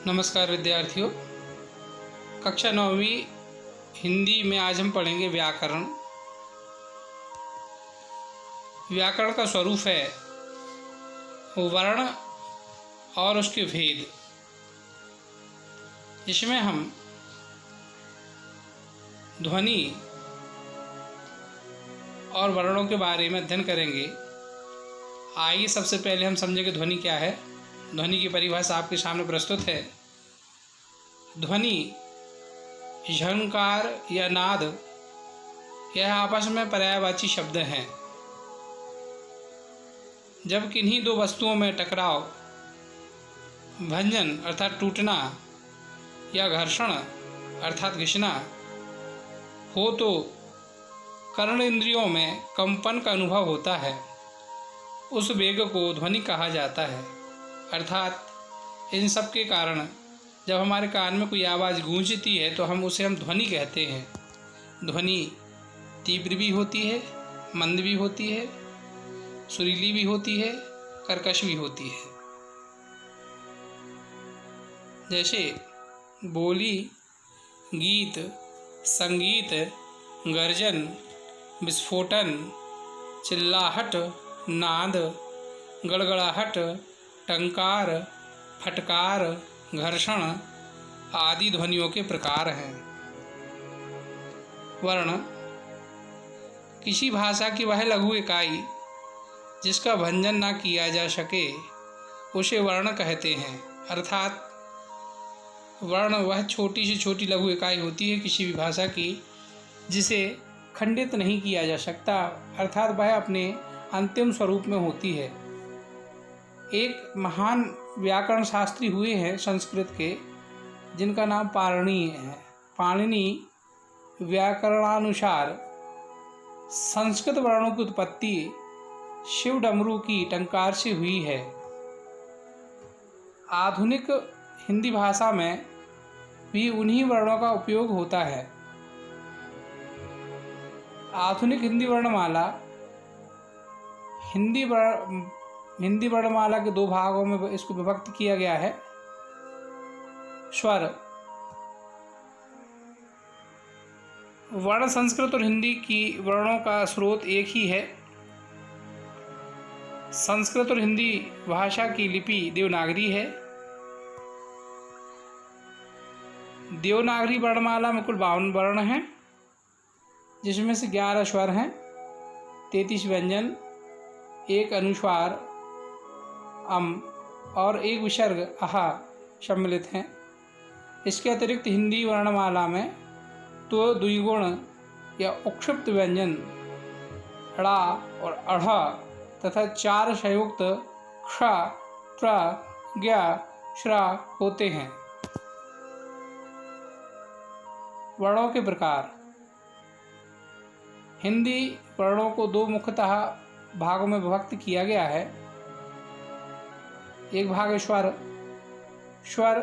नमस्कार विद्यार्थियों। कक्षा 9वीं हिंदी में आज हम पढ़ेंगे व्याकरण। व्याकरण का स्वरूप है वर्ण और उसके भेद। इसमें हम ध्वनि और वर्णों के बारे में अध्ययन करेंगे। आइए सबसे पहले हम समझेंगे ध्वनि क्या है। ध्वनि की परिभाषा आपके सामने प्रस्तुत है। ध्वनि झंकार या नाद, यह आपस में पर्यायवाची शब्द हैं। जब किन्हीं दो वस्तुओं में टकराव, भंजन अर्थात टूटना या घर्षण अर्थात घिसना हो तो कर्ण इंद्रियों में कंपन का अनुभव होता है। उस वेग को ध्वनि कहा जाता है। अर्थात इन सब के कारण जब हमारे कान में कोई आवाज़ गूंजती है तो हम ध्वनि कहते हैं। ध्वनि तीव्र भी होती है, मंद भी होती है, सुरीली भी होती है, कर्कश भी होती है। जैसे बोली, गीत, संगीत, गर्जन, विस्फोटन, चिल्लाहट, नाद, गड़गड़ाहट, टंकार, फटकार, घर्षण आदि ध्वनियों के प्रकार हैं। वर्ण किसी भाषा की वह लघु इकाई जिसका भंजन ना किया जा सके उसे वर्ण कहते हैं। अर्थात वर्ण वह छोटी से छोटी लघु इकाई होती है किसी भी भाषा की जिसे खंडित नहीं किया जा सकता, अर्थात वह अपने अंतिम स्वरूप में होती है। एक महान व्याकरण शास्त्री हुए हैं संस्कृत के, जिनका नाम पाणिनि है। पाणिनि व्याकरणानुसार संस्कृत वर्णों की उत्पत्ति शिव डमरू की टंकार से हुई है। आधुनिक हिंदी भाषा में भी उन्हीं वर्णों का उपयोग होता है। आधुनिक हिंदी वर्णमाला हिंदी वर्णमाला के दो भागों में इसको विभक्त किया गया है। स्वर वर्ण संस्कृत और हिंदी की वर्णों का स्रोत एक ही है। संस्कृत और हिंदी भाषा की लिपि देवनागरी है। देवनागरी वर्णमाला में कुल 52 वर्ण हैं, जिसमें से 11 स्वर हैं, 33 व्यंजन, 1 अनुस्वार अम और 1 विसर्ग आहा सम्मिलित हैं। इसके अतिरिक्त हिंदी वर्णमाला में तो द्विगुण या उक्षिप्त व्यंजन ड़ा और अढ़ तथा 4 संयुक्त क्ष, त्र, ज्ञ, श्रा होते हैं। वर्णों के प्रकार हिंदी वर्णों को 2 मुख्यतः भागों में विभक्त किया गया है। एक भाग है स्वर। स्वर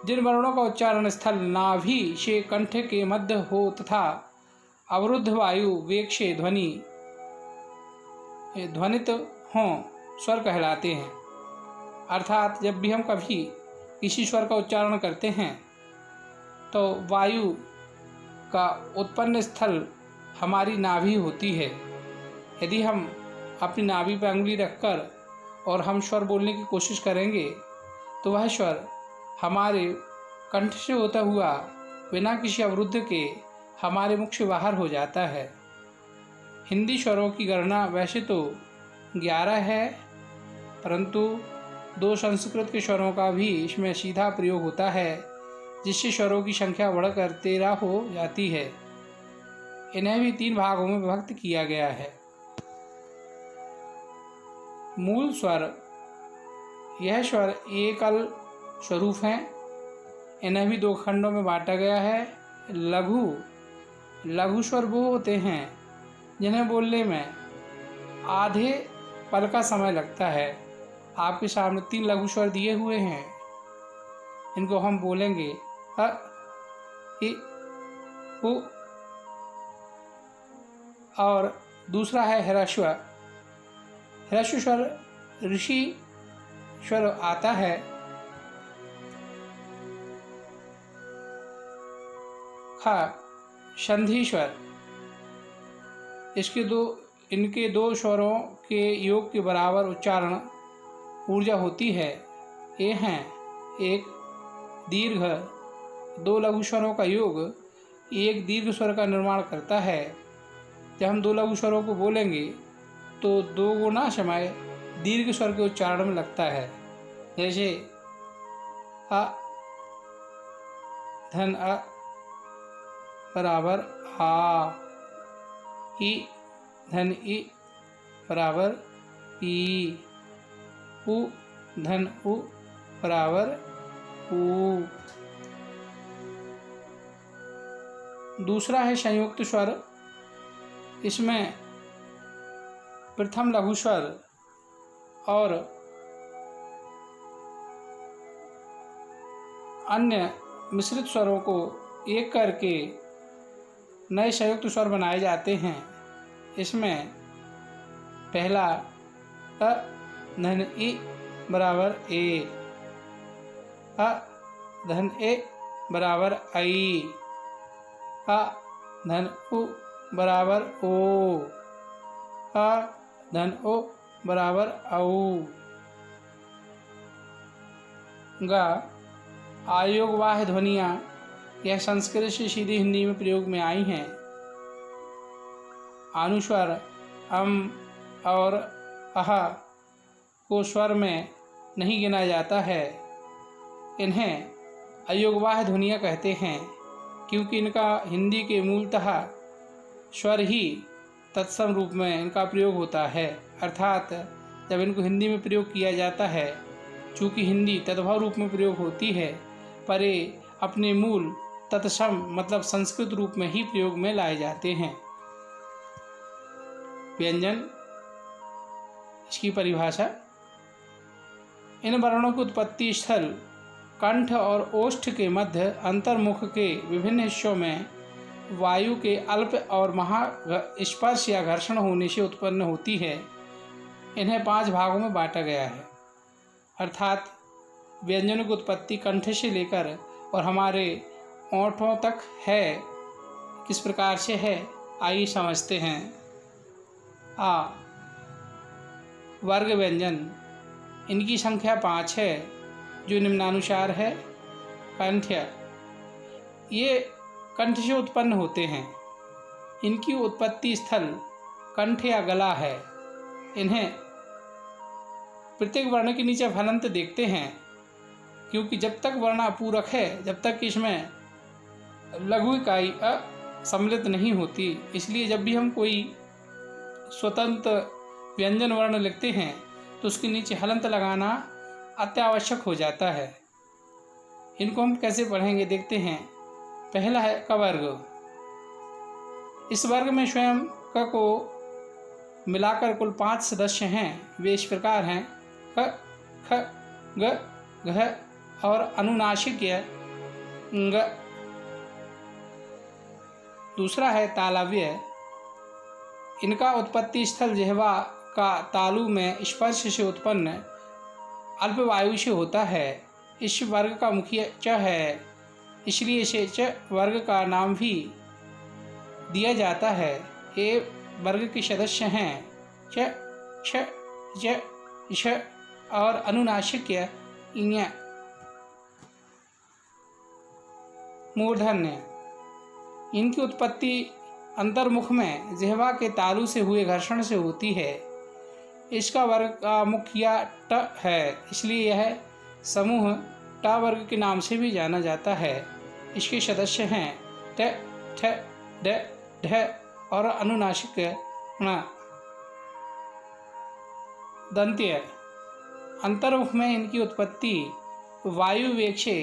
जिन वर्णों का उच्चारण स्थल नाभि से कंठ के मध्य हो तथा अवरुद्ध वायु वेग से ध्वनित हों, स्वर कहलाते हैं। अर्थात जब भी हम कभी किसी स्वर का उच्चारण करते हैं तो वायु का उत्पन्न स्थल हमारी नाभि होती है। यदि हम अपनी नाभि पर अंगुली रखकर और हम स्वर बोलने की कोशिश करेंगे तो वह स्वर हमारे कंठ से होता हुआ बिना किसी अवरुद्ध के हमारे मुख से बाहर हो जाता है। हिंदी स्वरों की गणना वैसे तो 11 है, परंतु 2 संस्कृत के स्वरों का भी इसमें सीधा प्रयोग होता है, जिससे स्वरों की संख्या बढ़कर 13 हो जाती है। इन्हें भी 3 भागों में विभक्त किया गया है। मूल स्वर यह स्वर एकल स्वरूप हैं। इन्हें भी 2 खंडों में बांटा गया है। लघु स्वर वो होते हैं जिन्हें बोलने में आधे पल का समय लगता है। आपके सामने 3 लघु स्वर दिए हुए हैं, इनको हम बोलेंगे अ, इ, उ और दूसरा है ह्रस्व। ह्रस्व स्वर ऋषि स्वर आता है ह संधि स्वर। इनके दो स्वरों के योग के बराबर उच्चारण ऊर्जा होती है। ये हैं एक दीर्घ, दो लघु स्वरों का योग एक दीर्घ स्वर का निर्माण करता है। जब हम दो लघु स्वरों को बोलेंगे तो दो गुना समय दीर्घ स्वर के उच्चारण में लगता है। जैसे अ धन अ बराबर आ, ई धन ई बराबर ई, उ धन उ बराबर ऊ। दूसरा है संयुक्त स्वर। इसमें प्रथम लघु स्वर और अन्य मिश्रित स्वरों को एक करके नए संयुक्त स्वर बनाए जाते हैं। इसमें पहला अ धन ई बराबर ए, अ धन ए बराबर आई, अ धन उ बराबर ओ, अ धन ओ बराबर औ। ग आयोगवाह ध्वनियाँ यह संस्कृत से सीधी हिंदी में प्रयोग में आई हैं। अनुस्वर अम और अह को स्वर में नहीं गिना जाता है। इन्हें अयोगवाह ध्वनियाँ कहते हैं क्योंकि इनका हिंदी के मूलतः स्वर ही तत्सम रूप में इनका प्रयोग होता है। अर्थात जब इनको हिंदी में प्रयोग किया जाता है, चूँकि हिंदी तद्भव रूप में प्रयोग होती है, पर ये अपने मूल तत्सम मतलब संस्कृत रूप में ही प्रयोग में लाए जाते हैं। व्यंजन, इसकी परिभाषा। इन वर्णों की उत्पत्ति स्थल कंठ और ओष्ठ के मध्य अंतर्मुख के विभिन्न हिस्सों में वायु के अल्प और महा स्पर्श या घर्षण होने से उत्पन्न होती है। इन्हें 5 भागों में बांटा गया है। अर्थात व्यंजनों की उत्पत्ति कंठ से लेकर और हमारे ओंठों तक है। किस प्रकार से है, आइए समझते हैं। आ वर्ग व्यंजन, इनकी संख्या 5 है जो निम्नानुसार है। कंठ, ये कंठ से उत्पन्न होते हैं। इनकी उत्पत्ति स्थल कंठ या गला है। इन्हें प्रत्येक वर्ण के नीचे हलंत देखते हैं क्योंकि जब तक वर्ण पूरक है, जब तक इसमें लघु इकाई अ सम्मिलित नहीं होती, इसलिए जब भी हम कोई स्वतंत्र व्यंजन वर्ण लिखते हैं तो उसके नीचे हलंत लगाना अत्यावश्यक हो जाता है। इनको हम कैसे पढ़ेंगे देखते हैं। पहला है क वर्ग। इस वर्ग में स्वयं क को मिलाकर कुल 5 सदस्य हैं। वे इस प्रकार हैं क, ख, ग, घ और अनुनासिक ङ। दूसरा है तालव्य। इनका उत्पत्ति स्थल जिह्वा का तालु में स्पर्श से उत्पन्न अल्प वायु से होता है। इस वर्ग का मुखिया च है, इसलिए इसे च वर्ग का नाम भी दिया जाता है। ये वर्ग के सदस्य हैं च, छ, ज, श और अनुनासिक ञ। मूर्धन्य, इनकी उत्पत्ति अंतर्मुख में जिह्वा के तालु से हुए घर्षण से होती है। इसका वर्ग का मुखिया ट है, इसलिए यह समूह ट वर्ग के नाम से भी जाना जाता है। इसके सदस्य हैं ट, ठ, ड, ढ और अनुनासिक ण। दंत्य, अंतर्मुख में इनकी उत्पत्ति वायु वेग से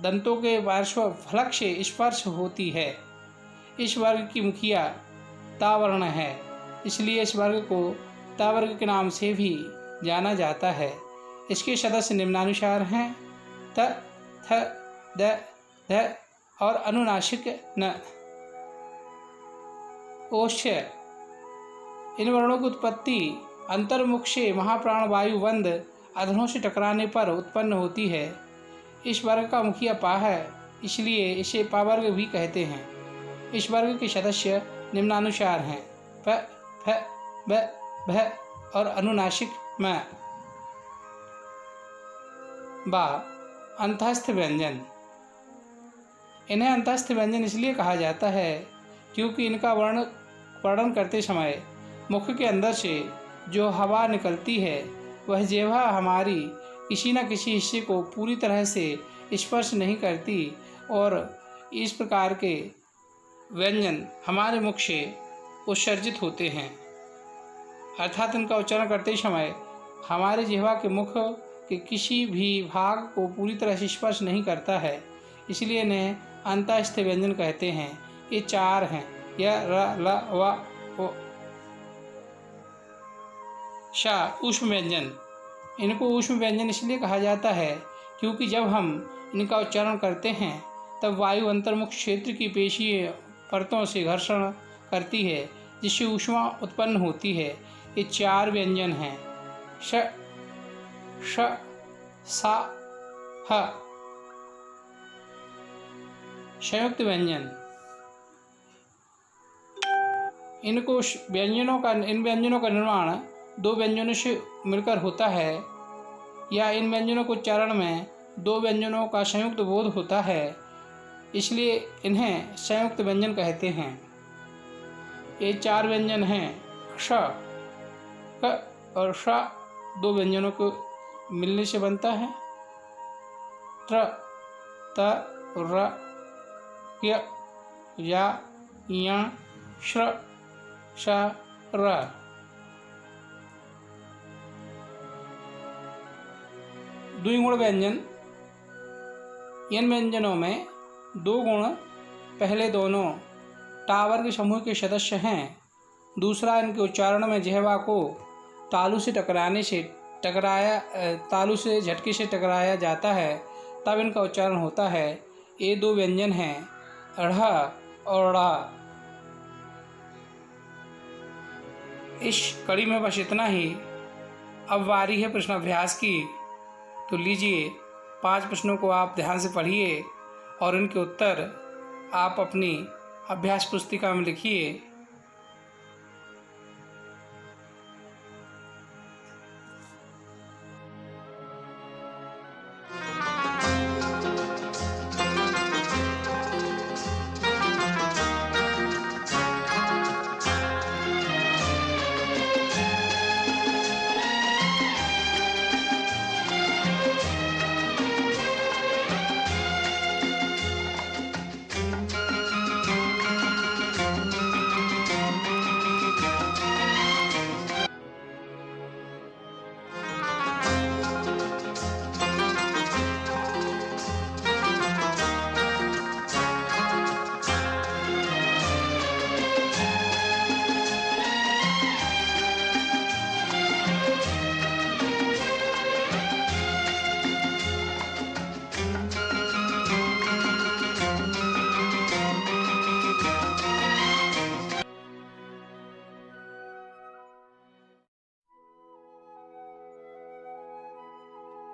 दंतों के पार्श्व फलक से स्पर्श होती है। इस वर्ग की मुखिया ता वर्ण है, इसलिए इस वर्ग को ता वर्ग के नाम से भी जाना जाता है। इसके सदस्य निम्नानुसार हैं त, थ, द, ध और अनुनासिक न। ओष्ठ, इन वर्णों की उत्पत्ति अंतर्मुख से महाप्राण वायु बंद अधरों से टकराने पर उत्पन्न होती है। इस वर्ग का मुखिया पा है, इसलिए इसे पावर्ग भी कहते हैं। इस वर्ग के सदस्य निम्नानुसार हैं: प, फ, ब, भ और अनुनासिक म। बा, अंतःस्थ व्यंजन। इन्हें अंतःस्थ व्यंजन इसलिए कहा जाता है क्योंकि इनका वर्णन करते समय मुख के अंदर से जो हवा निकलती है वह जिह्वा हमारी किसी न किसी हिस्से को पूरी तरह से स्पर्श नहीं करती और इस प्रकार के व्यंजन हमारे मुख से उत्सर्जित होते हैं, अर्थात इनका उच्चारण करते समय हमारे जिह्वा के मुख के किसी भी भाग को पूरी तरह से स्पर्श नहीं करता है, इसलिए इन्हें अंतःस्थ व्यंजन कहते हैं। ये 4 हैं: य, र, ल, व, ओ। शा, ऊष्म व्यंजन। इनको ऊष्म व्यंजन इसलिए कहा जाता है क्योंकि जब हम इनका उच्चारण करते हैं तब वायु अंतर्मुख क्षेत्र की पेशीय परतों से घर्षण करती है जिससे ऊष्मा उत्पन्न होती है। ये 4 व्यंजन हैं: श, श, सा, ह। संयुक्त व्यंजन। इन व्यंजनों का निर्माण 2 व्यंजनों से मिलकर होता है या इन व्यंजनों को उच्चारण में 2 व्यंजनों का संयुक्त बोध होता है, इसलिए इन्हें संयुक्त व्यंजन कहते हैं। ये 4 व्यंजन हैं: श, क और श 2 व्यंजनों को मिलने से बनता है। त्र, त, र, य, या, य, श्र, श, र। द्विगुण व्यंजन। इन व्यंजनों में 2 गुण पहले दोनों टावर के समूह के सदस्य हैं, दूसरा इनके उच्चारण में जिह्वा को तालु से झटके से टकराया जाता है, तब इनका उच्चारण होता है। ये 2 व्यंजन हैं: ढ़ और ढ़। इस कड़ी में बस इतना ही। अब बारी है प्रश्नाभ्यास की, तो लीजिए 5 प्रश्नों को आप ध्यान से पढ़िए और इनके उत्तर आप अपनी अभ्यास पुस्तिका में लिखिए।